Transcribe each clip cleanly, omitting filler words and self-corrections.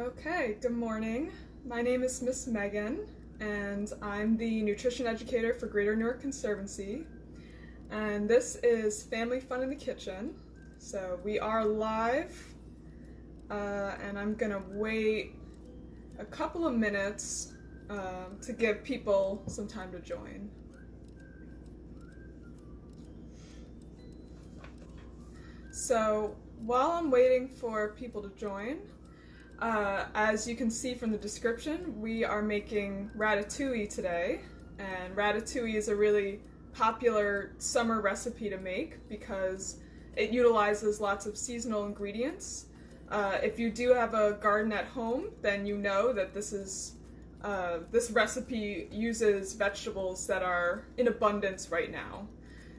Okay, good morning. My name is Miss Megan, and I'm the nutrition educator for Greater Newark Conservancy. And this is Family Fun in the Kitchen. So we are live, and I'm gonna wait a couple of minutes to give people some time to join. So while I'm waiting for people to join, as you can see from the description, we are making ratatouille today, and ratatouille is a really popular summer recipe to make because it utilizes lots of seasonal ingredients. If you do have a garden at home, then you know that this recipe uses vegetables that are in abundance right now.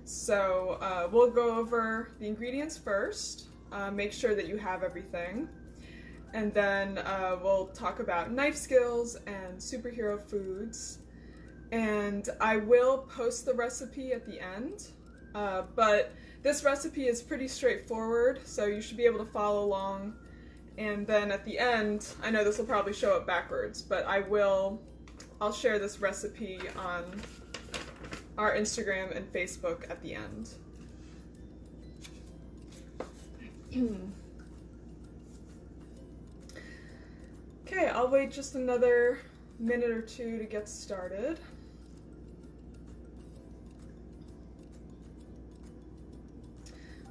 So we'll go over the ingredients first, make sure that you have everything. And then we'll talk about knife skills and superhero foods. And I will post the recipe at the end. But this recipe is pretty straightforward, so you should be able to follow along. And then at the end, I know this will probably show up backwards, but I'll share this recipe on our Instagram and Facebook at the end. Okay, I'll wait just another minute or two to get started.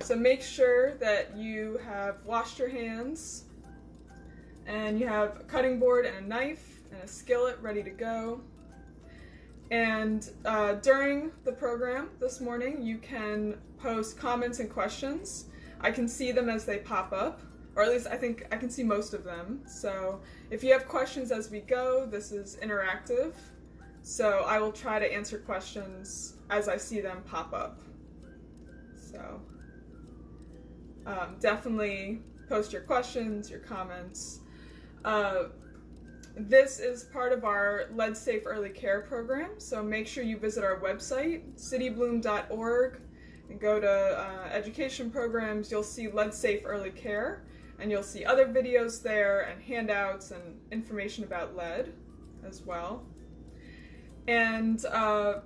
So make sure that you have washed your hands and you have a cutting board and a knife and a skillet ready to go. And during the program this morning, you can post comments and questions. I can see them as they pop up. Or at least I think I can see most of them. So if you have questions as we go, this is interactive. So I will try to answer questions as I see them pop up. So definitely post your questions, your comments. This is part of our Lead Safe Early Care program. So make sure you visit our website, citybloom.org, and go to education programs. You'll see Lead Safe Early Care. And you'll see other videos there and handouts and information about lead as well. And I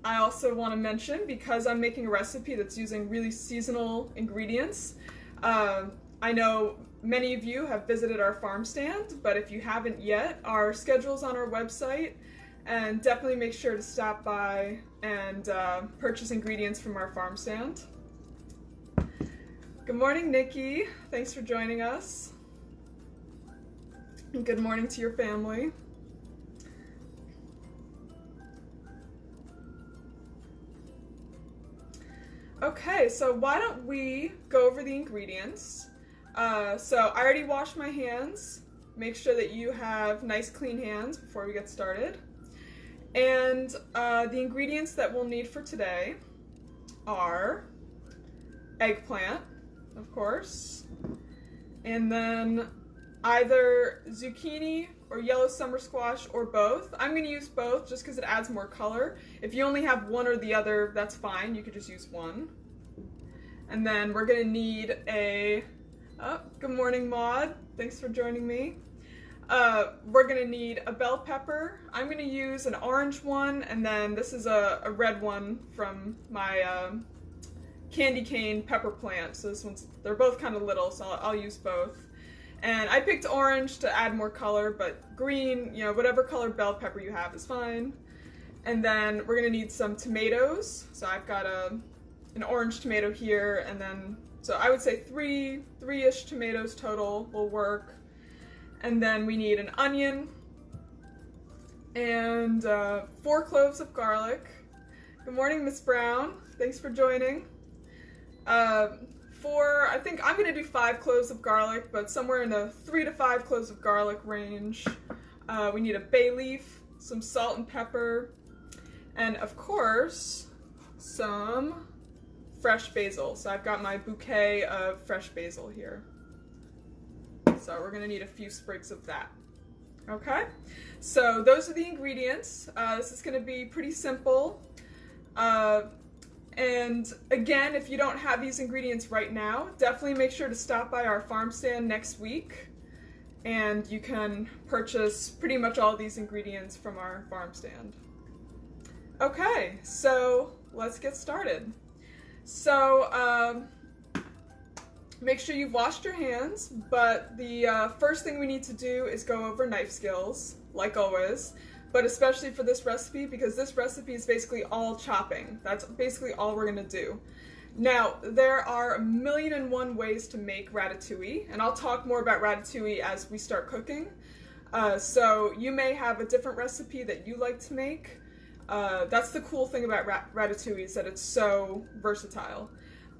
also want to mention, because I'm making a recipe that's using really seasonal ingredients, I know many of you have visited our farm stand, but if you haven't yet, our schedule's on our website, and definitely make sure to stop by and purchase ingredients from our farm stand. Good morning, Nikki. Thanks for joining us. And good morning to your family. Okay, so why don't we go over the ingredients? So I already washed my hands. Make sure that you have nice clean hands before we get started. And the ingredients that we'll need for today are eggplant, of course, and then either zucchini or yellow summer squash or both. I'm going to use both just because it adds more color. If you only have one or the other, that's fine. You could just use one. And then we're going to need good morning, Maud. Thanks for joining me. We're going to need a bell pepper. I'm going to use an orange one, and then this is a red one from my candy cane pepper plant. So they're both kind of little, so I'll use both. And I picked orange to add more color, but green, whatever color bell pepper you have is fine. And then we're gonna need some tomatoes. So I've got an orange tomato here, and then, so I would say three-ish tomatoes total will work. And then we need an onion and 4 cloves of garlic. Good morning, Miss Brown. Thanks for joining. I think I'm going to do 5 cloves of garlic, but somewhere in the 3 to 5 cloves of garlic range. We need a bay leaf, some salt and pepper, and of course, some fresh basil. So I've got my bouquet of fresh basil here. So we're going to need a few sprigs of that. Okay, so those are the ingredients. This is going to be pretty simple. And again, if you don't have these ingredients right now, definitely make sure to stop by our farm stand next week and you can purchase pretty much all these ingredients from our farm stand. Okay, so let's get started. So make sure you've washed your hands, but the first thing we need to do is go over knife skills, like always, but especially for this recipe, because this recipe is basically all chopping. That's basically all we're gonna do. Now, there are 1,000,001 ways to make ratatouille, and I'll talk more about ratatouille as we start cooking. So you may have a different recipe that you like to make. That's the cool thing about ratatouille, is that it's so versatile.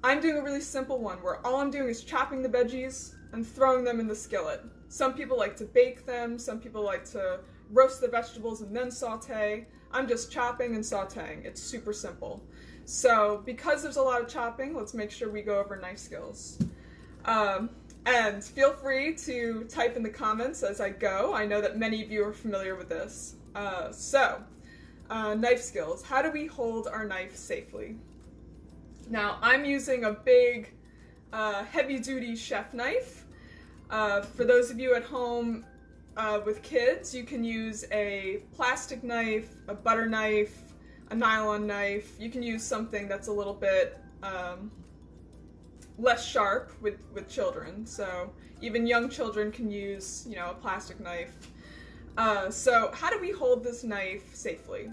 I'm doing a really simple one where all I'm doing is chopping the veggies and throwing them in the skillet. Some people like to bake them, some people like to roast the vegetables and then saute. I'm just chopping and sauteing. It's super simple. So because there's a lot of chopping, let's make sure we go over knife skills. And feel free to type in the comments as I go. I know that many of you are familiar with this. Knife skills. How do we hold our knife safely? Now, I'm using a big, heavy-duty chef knife. For those of you at home with kids, you can use a plastic knife, a butter knife, a nylon knife. You can use something that's a little bit less sharp with children. So even young children can use, a plastic knife. So how do we hold this knife safely?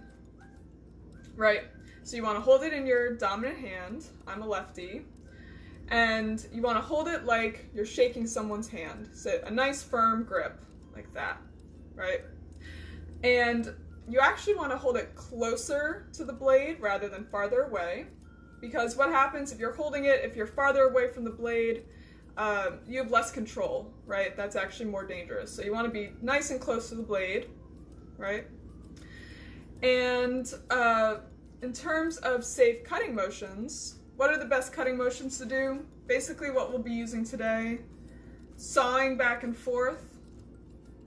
Right? So you want to hold it in your dominant hand. I'm a lefty. And you want to hold it like you're shaking someone's hand. So a nice firm grip, like that, right? And you actually want to hold it closer to the blade rather than farther away. Because what happens if you're holding it, if you're farther away from the blade, you have less control, right? That's actually more dangerous. So you want to be nice and close to the blade, right? And in terms of safe cutting motions, what are the best cutting motions to do? Basically what we'll be using today, sawing back and forth,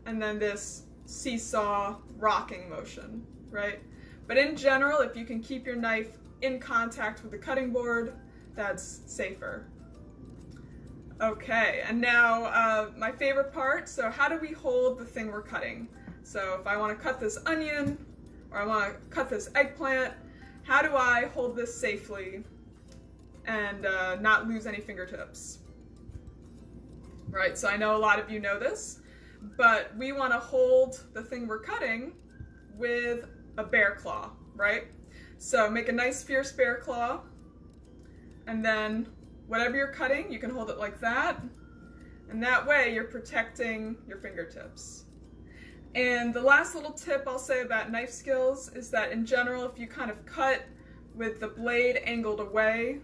and then this seesaw rocking motion, right? But in general, if you can keep your knife in contact with the cutting board, that's safer. Okay, and now my favorite part, so how do we hold the thing we're cutting? So if I want to cut this onion, or I want to cut this eggplant, how do I hold this safely and not lose any fingertips? Right, so I know a lot of you know this, but we want to hold the thing we're cutting with a bear claw, right? So make a nice fierce bear claw, and then whatever you're cutting, you can hold it like that, and that way you're protecting your fingertips. And the last little tip I'll say about knife skills is that in general, if you kind of cut with the blade angled away,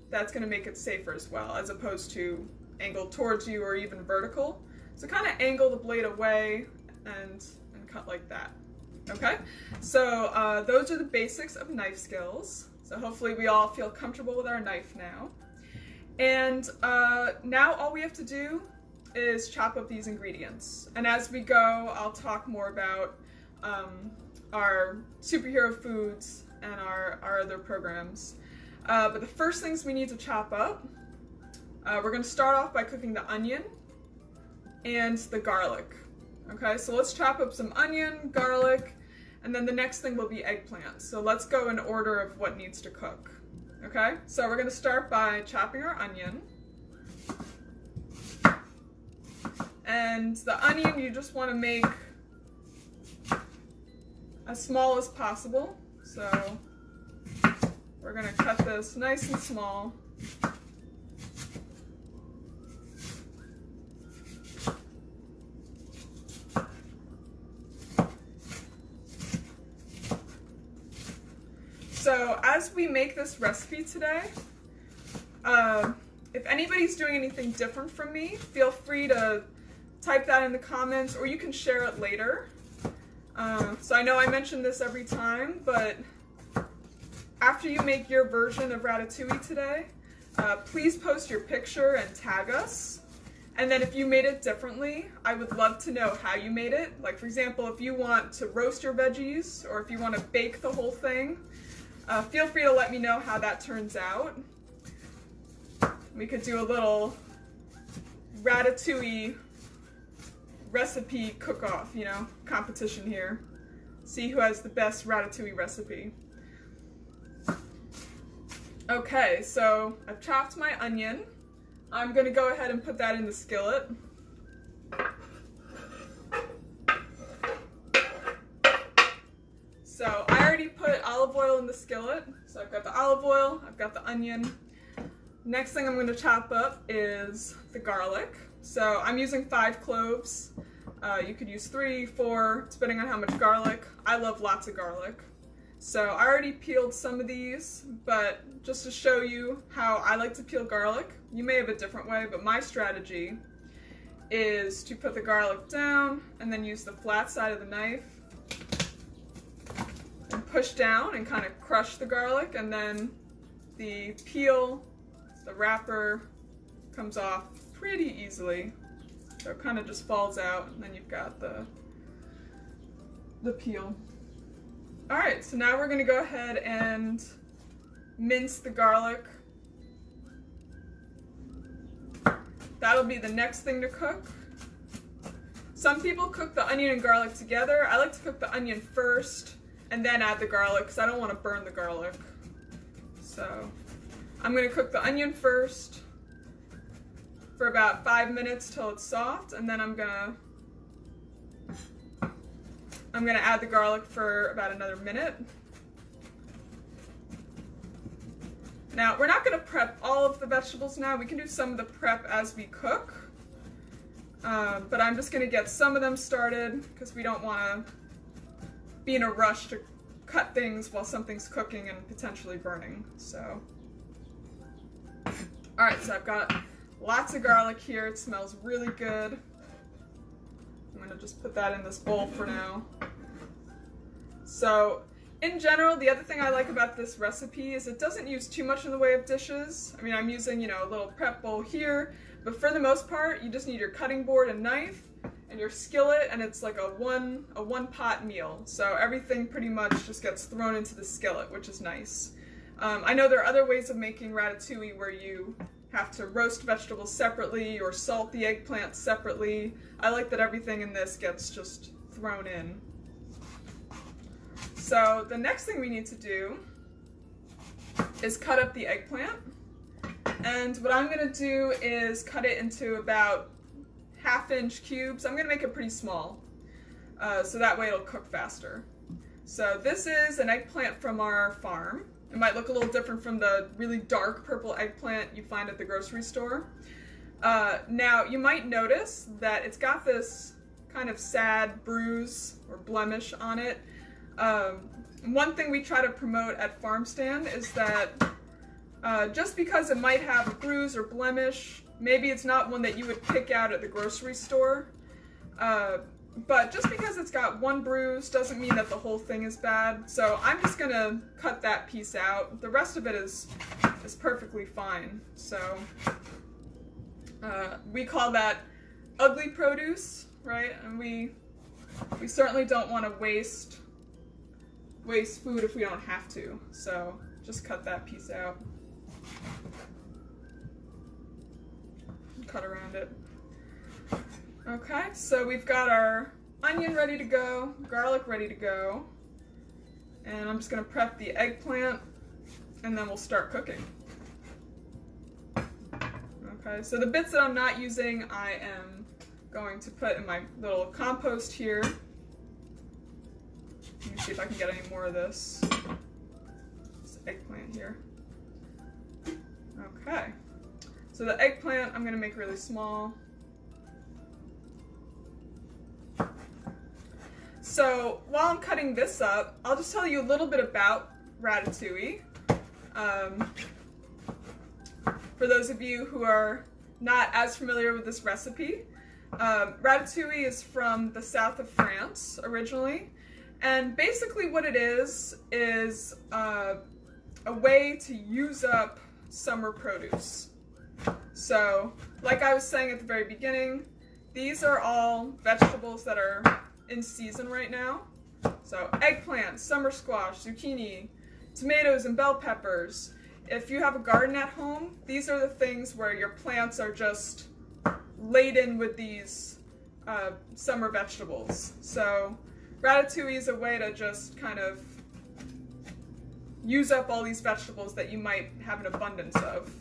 that's going to make it safer as well, as opposed to angled towards you or even vertical. So kind of angle the blade away and cut like that. Okay? So those are the basics of knife skills. So hopefully we all feel comfortable with our knife now. And now all we have to do is chop up these ingredients. And as we go, I'll talk more about our superhero foods and our other programs. But the first things we need to chop up, we're going to start off by cooking the onion and the garlic. Okay, so let's chop up some onion, garlic, and then the next thing will be eggplant. So let's go in order of what needs to cook. Okay, so we're going to start by chopping our onion. And the onion you just want to make as small as possible. So we're going to cut this nice and small. So as we make this recipe today, if anybody's doing anything different from me, feel free to type that in the comments, or you can share it later. So I know I mention this every time, but after you make your version of ratatouille today, please post your picture and tag us. And then if you made it differently, I would love to know how you made it. Like, for example, if you want to roast your veggies, or if you want to bake the whole thing, feel free to let me know how that turns out. We could do a little ratatouille recipe cook-off, you know, competition here. See who has the best ratatouille recipe. Okay, so I've chopped my onion. I'm gonna go ahead and put that in the skillet. So I already put olive oil in the skillet. So I've got the olive oil, I've got the onion. Next thing I'm going to chop up is the garlic. So I'm using 5 cloves. You could use 3, 4, depending on how much garlic. I love lots of garlic. So I already peeled some of these, but just to show you how I like to peel garlic, you may have a different way, but my strategy is to put the garlic down and then use the flat side of the knife and push down and kind of crush the garlic, and then the peel, the wrapper, comes off pretty easily. So it kind of just falls out, and then you've got the peel. Alright, so now we're going to go ahead and mince the garlic. That'll be the next thing to cook. Some people cook the onion and garlic together. I like to cook the onion first and then add the garlic because I don't want to burn the garlic. So I'm going to cook the onion first for about 5 minutes till it's soft, and then I'm gonna add the garlic for about another minute. Now, we're not gonna prep all of the vegetables now. We can do some of the prep as we cook, but I'm just gonna get some of them started because we don't wanna be in a rush to cut things while something's cooking and potentially burning, so. All right, so I've got lots of garlic here. It smells really good. I'm gonna just put that in this bowl for now. So, in general, the other thing I like about this recipe is it doesn't use too much in the way of dishes. I mean, I'm using, you know, a little prep bowl here, but for the most part, you just need your cutting board and knife and your skillet, and it's like a one pot meal. So everything pretty much just gets thrown into the skillet, which is nice. I know there are other ways of making ratatouille where you have to roast vegetables separately or salt the eggplant separately. I like that everything in this gets just thrown in. So the next thing we need to do is cut up the eggplant. And what I'm going to do is cut it into about 1/2-inch cubes. I'm going to make it pretty small, so that way it'll cook faster. So this is an eggplant from our farm. It might look a little different from the really dark purple eggplant you find at the grocery store. Now, you might notice that it's got this kind of sad bruise or blemish on it. One thing we try to promote at Farm Stand is that just because it might have a bruise or blemish, maybe it's not one that you would pick out at the grocery store. But just because it's got one bruise doesn't mean that the whole thing is bad. So I'm just gonna cut that piece out. The rest of it is perfectly fine. So we call that ugly produce, right? And we certainly don't want to waste food if we don't have to. So just cut that piece out. Cut around it. Okay, so we've got our onion ready to go, garlic ready to go, and I'm just going to prep the eggplant, and then we'll start cooking. Okay, so the bits that I'm not using, I am going to put in my little compost here. Let me see if I can get any more of this eggplant here. Okay, so the eggplant I'm going to make really small. So while I'm cutting this up, I'll just tell you a little bit about ratatouille. For those of you who are not as familiar with this recipe, ratatouille is from the south of France originally, and basically what it is a way to use up summer produce. So, like I was saying at the very beginning, these are all vegetables that are in season right now. So eggplant, summer squash, zucchini, tomatoes, and bell peppers. If you have a garden at home, these are the things where your plants are just laden with these summer vegetables. So ratatouille is a way to just kind of use up all these vegetables that you might have an abundance of.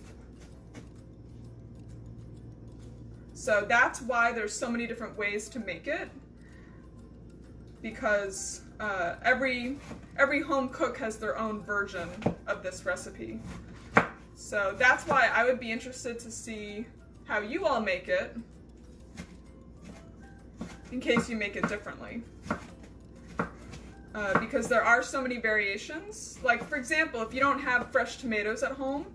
So that's why there's so many different ways to make it, because every home cook has their own version of this recipe. So that's why I would be interested to see how you all make it, in case you make it differently. Because there are so many variations. Like, for example, if you don't have fresh tomatoes at home,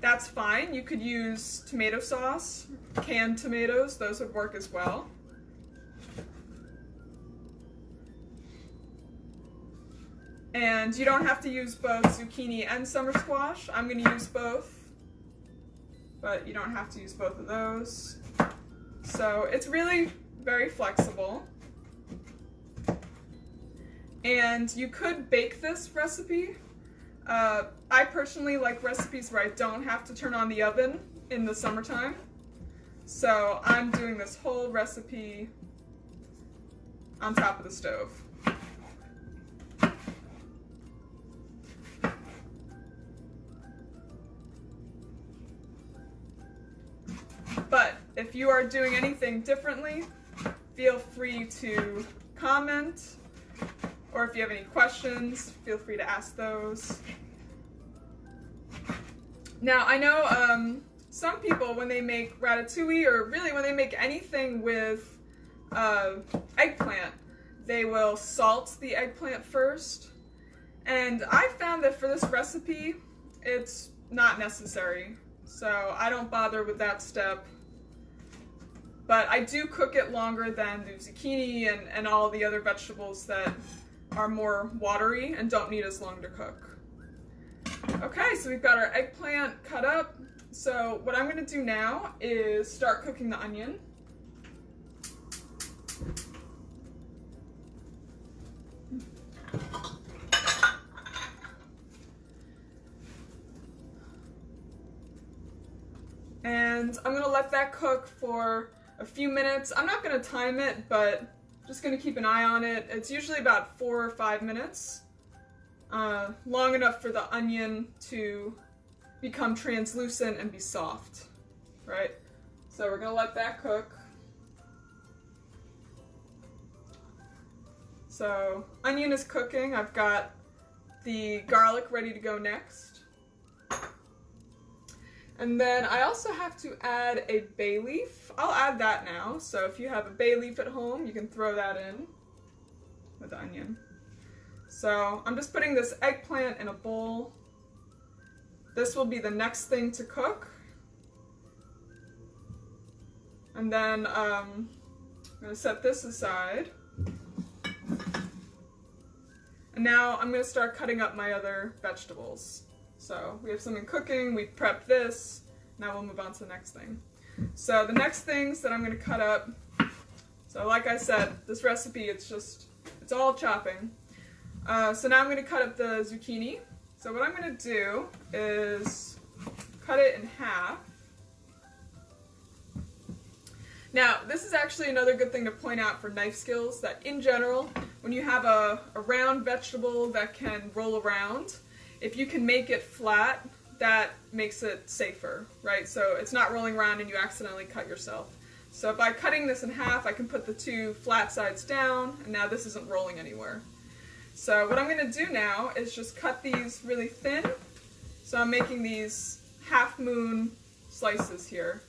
that's fine. You could use tomato sauce, canned tomatoes, those would work as well. And you don't have to use both zucchini and summer squash. I'm going to use both, but you don't have to use both of those. So it's really very flexible. And you could bake this recipe. I personally like recipes where I don't have to turn on the oven in the summertime. So I'm doing this whole recipe on top of the stove. But if you are doing anything differently, feel free to comment, or if you have any questions, feel free to ask those. Now, I know some people, when they make ratatouille, or really when they make anything with eggplant, they will salt the eggplant first. And I found that for this recipe, it's not necessary. So I don't bother with that step. But I do cook it longer than the zucchini and all the other vegetables that are more watery and don't need as long to cook. Okay, so we've got our eggplant cut up. So what I'm going to do now is start cooking the onion. And I'm going to let that cook for a few minutes. I'm not going to time it, but just going to keep an eye on it. It's usually about 4 or 5 minutes. Long enough for the onion to become translucent and be soft, right? So we're going to let that cook. So onion is cooking. I've got the garlic ready to go next. And then I also have to add a bay leaf. I'll add that now. So if you have a bay leaf at home, you can throw that in with the onion. So I'm just putting this eggplant in a bowl. This will be the next thing to cook. And then I'm going to set this aside. And now I'm going to start cutting up my other vegetables. So we have something cooking, we've prepped this, now we'll move on to the next thing. So the next things that I'm going to cut up, so like I said, this recipe, it's all chopping. So now I'm going to cut up the zucchini. So what I'm going to do is cut it in half. Now, this is actually another good thing to point out for knife skills, that in general, when you have a round vegetable that can roll around, if you can make it flat, that makes it safer, right? So it's not rolling around and you accidentally cut yourself. So by cutting this in half, I can put the two flat sides down, and now this isn't rolling anywhere. So what I'm going to do now is just cut these really thin. So I'm making these half moon slices here.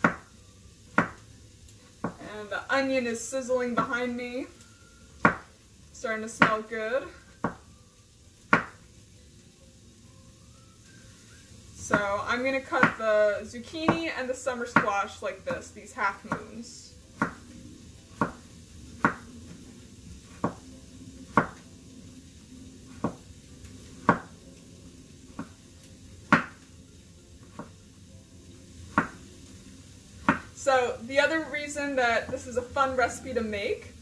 And the onion is sizzling behind me. Starting to smell good. So I'm going to cut the zucchini and the summer squash like this, these half moons. So the other reason that this is a fun recipe to make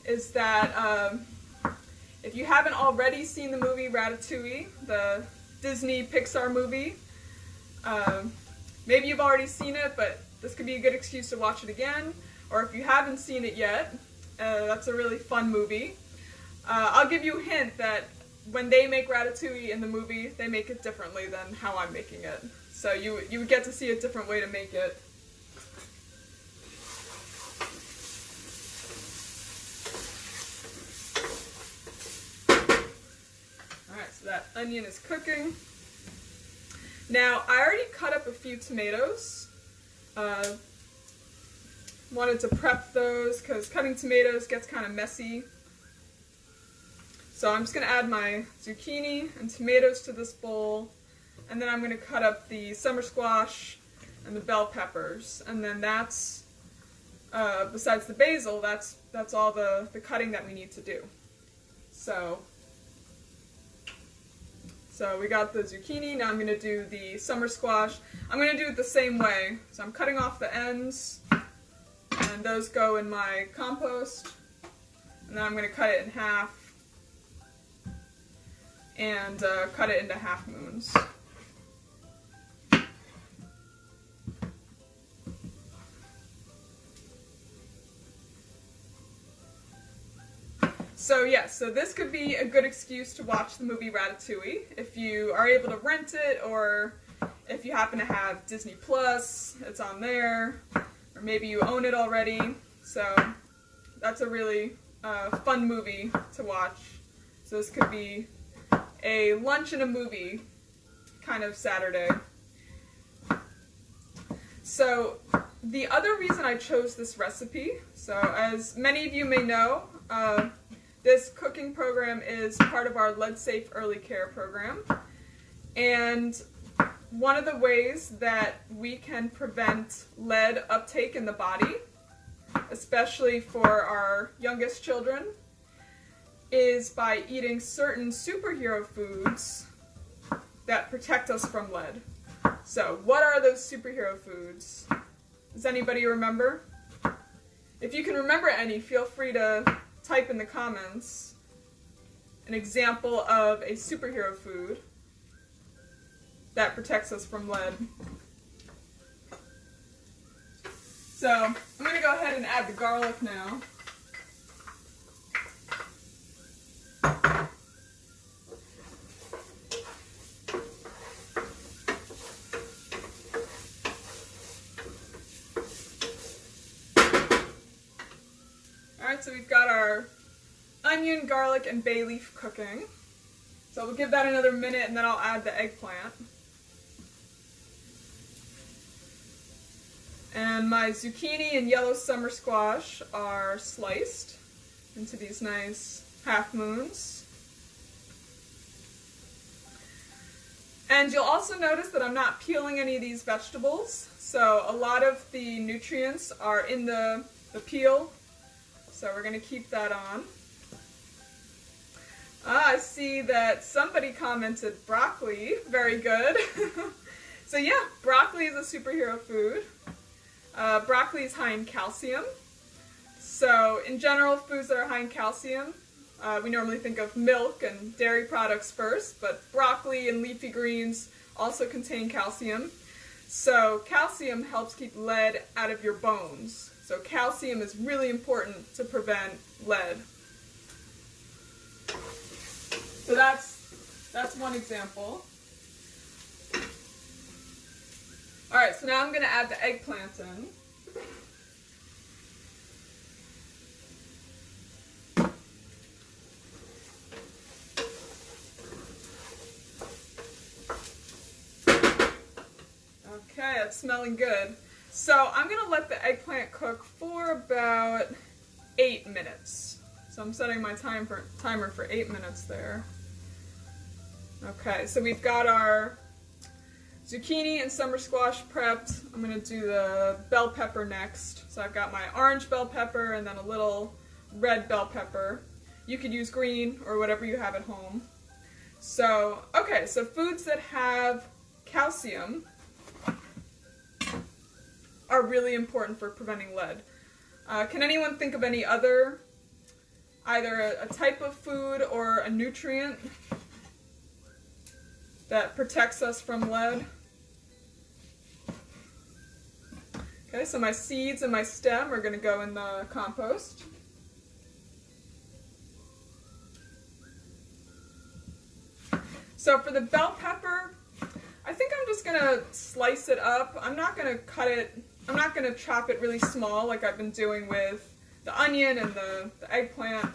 is that if you haven't already seen the movie Ratatouille, the Disney Pixar movie, maybe you've already seen it, but this could be a good excuse to watch it again, or if you haven't seen it yet, that's a really fun movie. I'll give you a hint that when they make ratatouille in the movie, they make it differently than how I'm making it. So you would get to see a different way to make it. Alright, so that onion is cooking. Now, I already cut up a few tomatoes. Wanted to prep those because cutting tomatoes gets kind of messy. So I'm just going to add my zucchini and tomatoes to this bowl, and then I'm going to cut up the summer squash and the bell peppers, and then that's, besides the basil, that's all the cutting that we need to do. So we got the zucchini, now I'm going to do the summer squash. I'm going to do it the same way. So I'm cutting off the ends, and those go in my compost, and then I'm going to cut it in half, and cut it into half moons. So yes, so this could be a good excuse to watch the movie Ratatouille if you are able to rent it, or if you happen to have Disney Plus, it's on there, or maybe you own it already. So that's a really fun movie to watch. So this could be a lunch and a movie kind of Saturday. So the other reason I chose this recipe, so as many of you may know, this cooking program is part of our Lead Safe Early Care program. And one of the ways that we can prevent lead uptake in the body, especially for our youngest children, is by eating certain superhero foods that protect us from lead. So, what are those superhero foods? Does anybody remember? If you can remember any, feel free to type in the comments an example of a superhero food that protects us from lead. So, I'm going to go ahead and add the garlic now. Alright, so we've got our onion, garlic, and bay leaf cooking. So we'll give that another minute and then I'll add the eggplant. And my zucchini and yellow summer squash are sliced into these nice half moons. And you'll also notice that I'm not peeling any of these vegetables. So a lot of the nutrients are in the peel. So we're going to keep that on. I see that somebody commented broccoli. Very good. So yeah, broccoli is a superhero food. Broccoli is high in calcium. So in general, foods that are high in calcium, we normally think of milk and dairy products first, but broccoli and leafy greens also contain calcium. So calcium helps keep lead out of your bones. So calcium is really important to prevent lead. So that's one example. Alright, so now I'm going to add the eggplant in. Okay, it's smelling good. So I'm going to let the eggplant cook for about 8 minutes. So I'm setting my timer for 8 minutes there. Okay, so we've got our zucchini and summer squash prepped. I'm going to do the bell pepper next. So I've got my orange bell pepper and then a little red bell pepper. You could use green or whatever you have at home. So, okay, so foods that have calcium are really important for preventing lead. Can anyone think of any other, either a type of food or a nutrient that protects us from lead? Okay, so my seeds and my stem are going to go in the compost. So for the bell pepper, I think I'm just going to slice it up. I'm not going to cut it, I'm not going to chop it really small like I've been doing with the onion and the eggplant.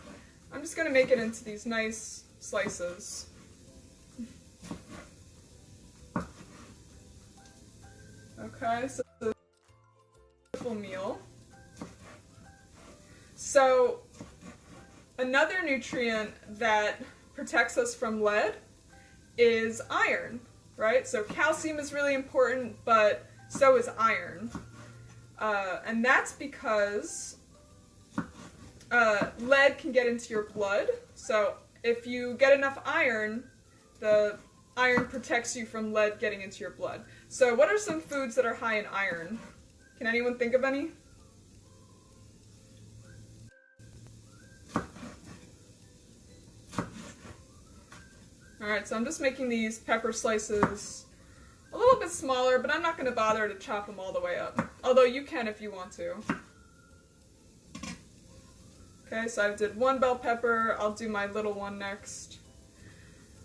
I'm just going to make it into these nice slices. Okay, so this is a full meal. So another nutrient that protects us from lead is iron, right? So calcium is really important, but so is iron. And that's because lead can get into your blood. So if you get enough iron, the iron protects you from lead getting into your blood. So what are some foods that are high in iron? Can anyone think of any? Alright, so I'm just making these pepper slices a little bit smaller, but I'm not going to bother to chop them all the way up. Although you can if you want to. Okay, so I did one bell pepper. I'll do my little one next.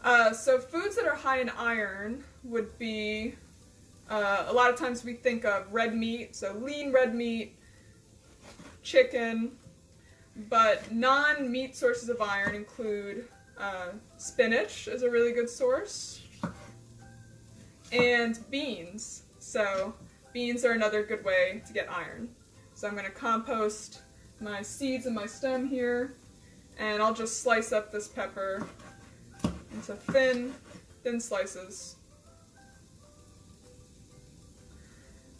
So foods that are high in iron would be, a lot of times we think of red meat, so lean red meat, chicken, but non-meat sources of iron include spinach is a really good source, and beans. So beans are another good way to get iron. So I'm going to compost my seeds and my stem here, and I'll just slice up this pepper into thin slices.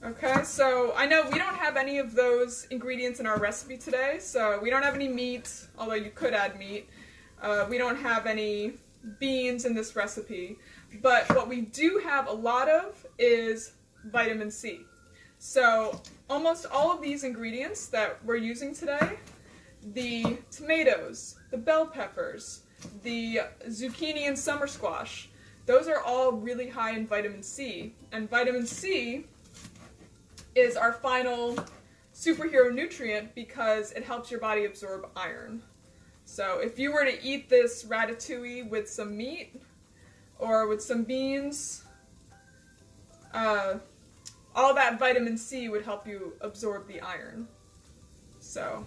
Okay, so I know we don't have any of those ingredients in our recipe today, so we don't have any meat, although you could add meat. We don't have any beans in this recipe, but what we do have a lot of is vitamin C. So almost all of these ingredients that we're using today, the tomatoes, the bell peppers, the zucchini and summer squash, those are all really high in vitamin C. And vitamin C is our final superhero nutrient because it helps your body absorb iron. So if you were to eat this ratatouille with some meat or with some beans, all that vitamin C would help you absorb the iron. So,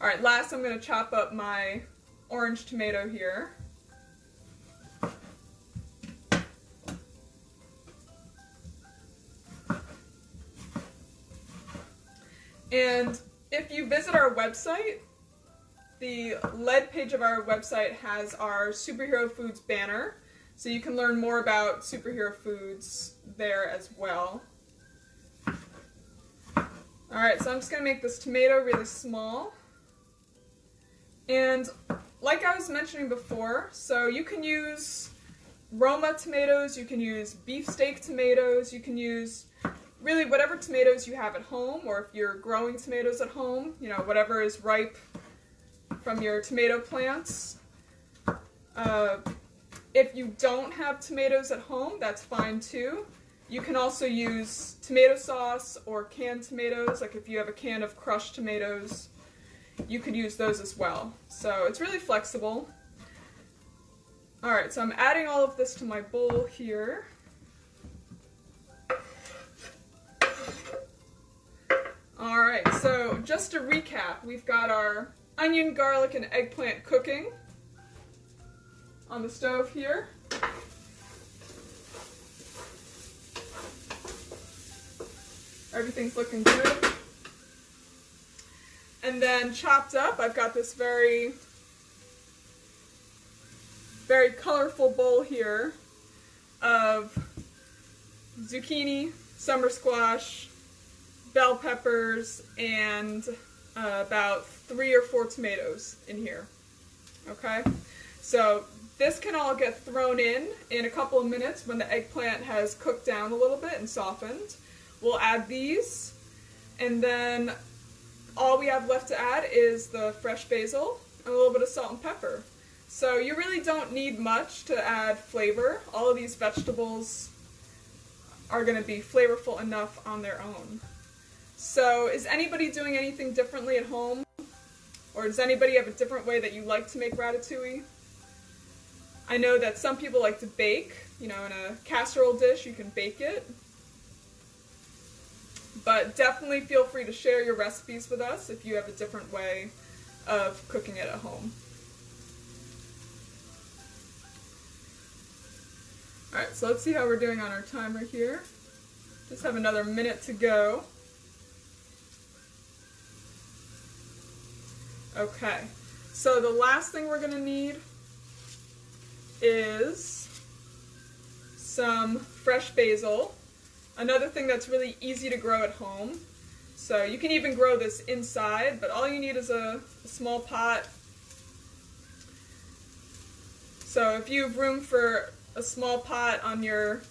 alright, last I'm going to chop up my orange tomato here. And if you visit our website, the lead page of our website has our Superhero Foods banner, so you can learn more about superhero foods there as well. Alright, so I'm just going to make this tomato really small. And like I was mentioning before, so you can use Roma tomatoes, you can use beefsteak tomatoes, you can use really whatever tomatoes you have at home, or if you're growing tomatoes at home, you know, whatever is ripe from your tomato plants. If you don't have tomatoes at home, that's fine too. You can also use tomato sauce or canned tomatoes, like if you have a can of crushed tomatoes, you could use those as well. So it's really flexible. Alright, so I'm adding all of this to my bowl here. Alright, so just to recap, we've got our onion, garlic, and eggplant cooking on the stove here. Everything's looking good. And then chopped up, I've got this very colorful bowl here of zucchini, summer squash, bell peppers, and about 3 or 4 tomatoes in here. Okay? So this can all get thrown in a couple of minutes when the eggplant has cooked down a little bit and softened. We'll add these, and then all we have left to add is the fresh basil and a little bit of salt and pepper. So you really don't need much to add flavor. All of these vegetables are going to be flavorful enough on their own. So is anybody doing anything differently at home? Or does anybody have a different way that you like to make ratatouille? I know that some people like to bake, you know, in a casserole dish you can bake it. But definitely feel free to share your recipes with us if you have a different way of cooking it at home. Alright, so let's see how we're doing on our timer here. Just have another minute to go. Okay, so the last thing we're going to need is some fresh basil. Another thing that's really easy to grow at home. So you can even grow this inside, but all you need is a small pot. So if you have room for a small pot on your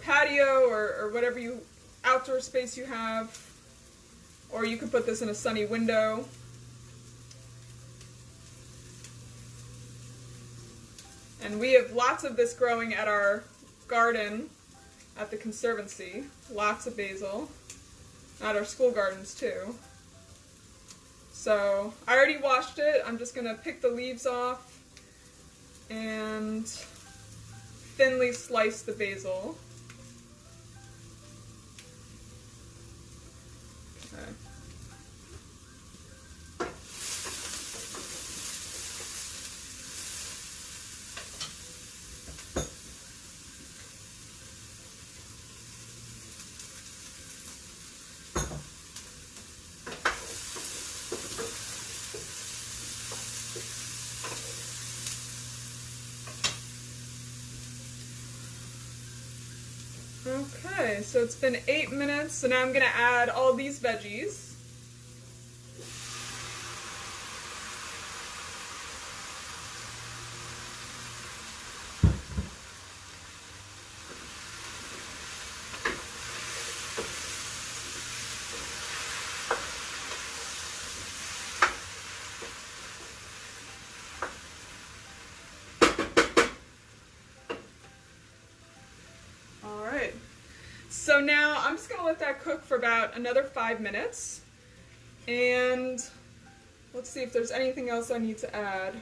patio or whatever outdoor space you have, or you could put this in a sunny window. And we have lots of this growing at our garden at the Conservancy. Lots of basil. At our school gardens too. So I already washed it. I'm just going to pick the leaves off and thinly slice the basil. Okay. Okay, so it's been 8 minutes, so now I'm going to add all these veggies. So now I'm just going to let that cook for about another 5 minutes, and let's see if there's anything else I need to add.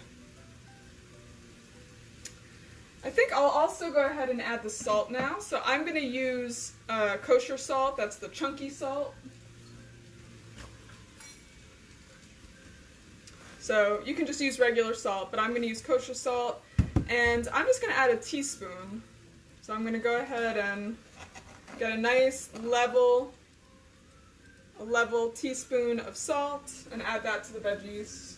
I think I'll also go ahead and add the salt now. So I'm going to use kosher salt, that's the chunky salt. So you can just use regular salt, but I'm going to use kosher salt, and I'm just going to add a teaspoon. So I'm going to go ahead and get a nice level teaspoon of salt and add that to the veggies.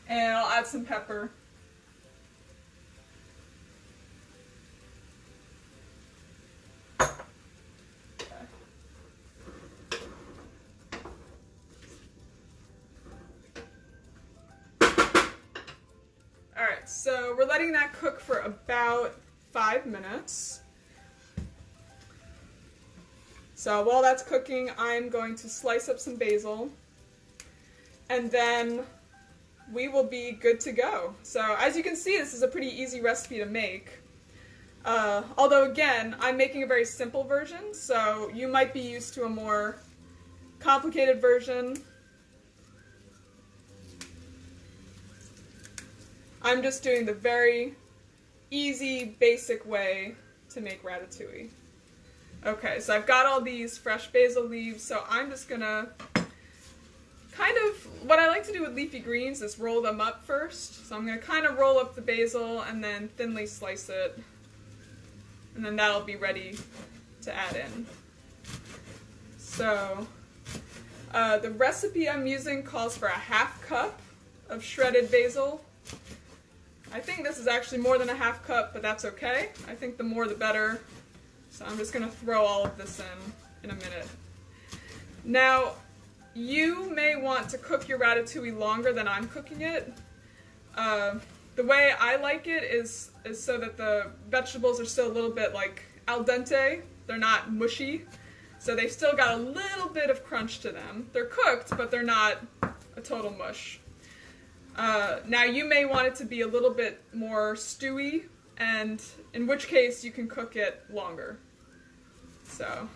And I'll add some pepper. Alright, so we're letting that cook for about 5 minutes. So while that's cooking, I'm going to slice up some basil, and then we will be good to go. So as you can see, this is a pretty easy recipe to make. Although again, I'm making a very simple version, so you might be used to a more complicated version. I'm just doing the very easy, basic way to make ratatouille. Okay, so I've got all these fresh basil leaves, so I'm just gonna kind of, what I like to do with leafy greens is roll them up first. So I'm gonna kind of roll up the basil and then thinly slice it, and then that'll be ready to add in. So the recipe I'm using calls for a half cup of shredded basil. I think this is actually more than a half cup, but that's okay. I think the more the better. So I'm just going to throw all of this in a minute. Now, you may want to cook your ratatouille longer than I'm cooking it. The way I like it is so that the vegetables are still a little bit like al dente. They're not mushy. So they've still got a little bit of crunch to them. They're cooked, but they're not a total mush. Now you may want it to be a little bit more stewy, and in which case you can cook it longer. So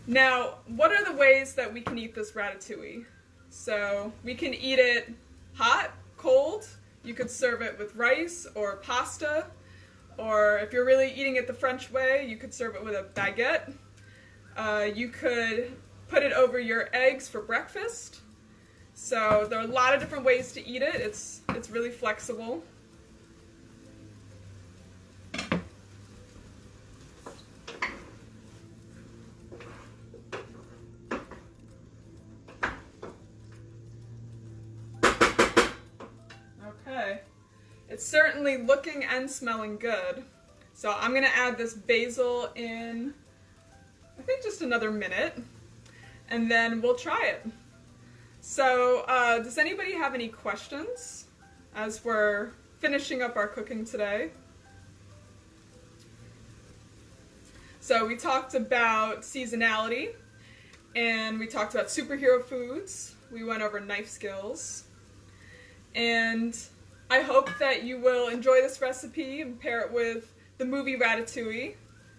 now, what are the ways that we can eat this ratatouille? So we can eat it hot, cold. You could serve it with rice or pasta, or if you're really eating it the French way, you could serve it with a baguette. You could put it over your eggs for breakfast. So there are a lot of different ways to eat it. It's really flexible. Okay, it's certainly looking and smelling good. So I'm gonna add this basil in, I think just another minute, and then we'll try it. So, does anybody have any questions as we're finishing up our cooking today? So we talked about seasonality, and we talked about superhero foods. We went over knife skills. And I hope that you will enjoy this recipe and pair it with the movie Ratatouille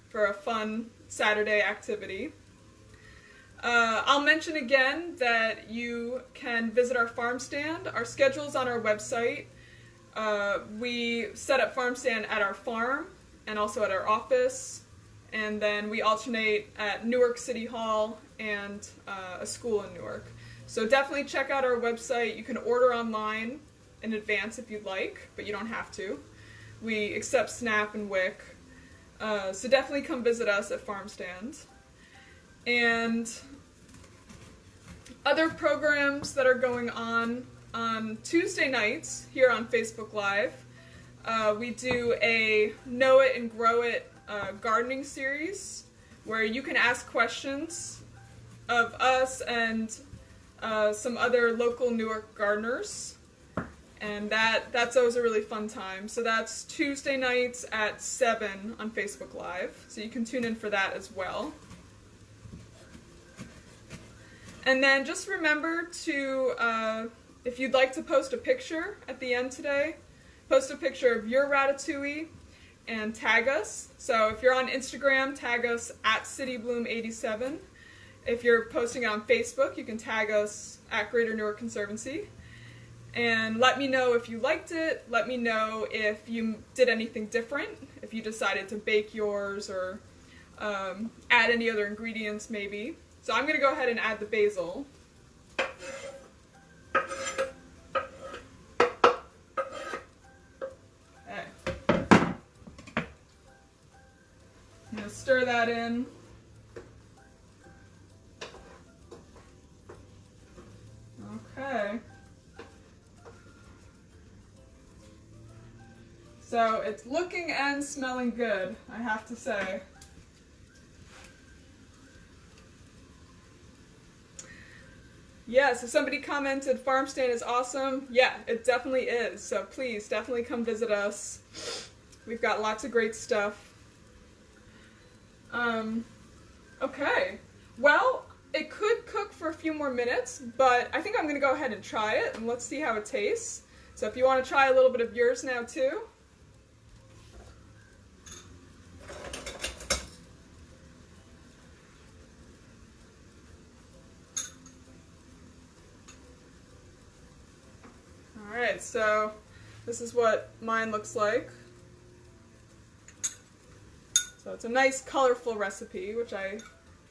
for a fun Saturday activity. I'll mention again that you can visit our farm stand. Our schedule's on our website. We set up farm stand at our farm and also at our office, and then we alternate at Newark City Hall and a school in Newark. So definitely check out our website. You can order online in advance if you'd like, but you don't have to. We accept SNAP and WIC. So definitely come visit us at Farm Stand. And other programs that are going on Tuesday nights here on Facebook Live, we do a Know It and Grow It gardening series where you can ask questions of us and some other local Newark gardeners, and that's always a really fun time. So that's Tuesday nights at 7 on Facebook Live, so you can tune in for that as well. And then just remember to, if you'd like to post a picture at the end today, post a picture of your ratatouille and tag us. So if you're on Instagram, tag us at CityBloom87. If you're posting it on Facebook, you can tag us at Greater Newark Conservancy. And let me know if you liked it. Let me know if you did anything different, if you decided to bake yours or add any other ingredients maybe. So I'm going to go ahead and add the basil. Okay. I'm going to stir that in. Okay. So it's looking and smelling good, I have to say. Yeah, so somebody commented farm stand is awesome. Yeah, it definitely is. So please, definitely come visit us. We've got lots of great stuff. Okay. Well, it could cook for a few more minutes, but I think I'm going to go ahead and try it, and let's see how it tastes. So if you want to try a little bit of yours now too. Alright, so this is what mine looks like. So it's a nice colorful recipe, which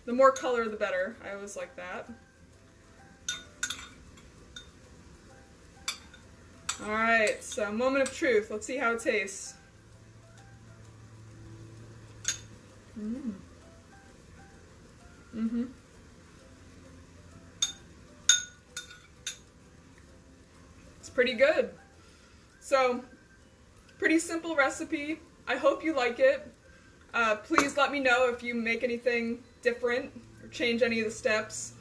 the more color the better. I always like that. Alright, so moment of truth. Let's see how it tastes. It's pretty good. So, pretty simple recipe. I hope you like it. Please let me know if you make anything different or change any of the steps.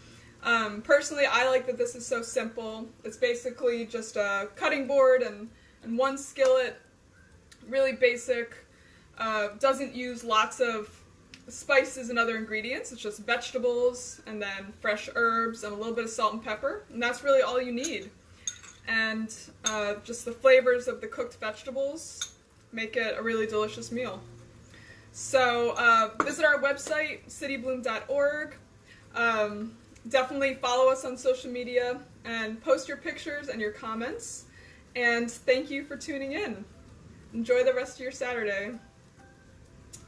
Personally, I like that this is so simple. It's basically just a cutting board and one skillet, really basic. Doesn't use lots of spices and other ingredients. It's just vegetables and then fresh herbs and a little bit of salt and pepper. And that's really all you need. And just the flavors of the cooked vegetables make it a really delicious meal. So visit our website, citybloom.org. Definitely follow us on social media and post your pictures and your comments. And thank you for tuning in. Enjoy the rest of your Saturday.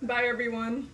Bye, everyone.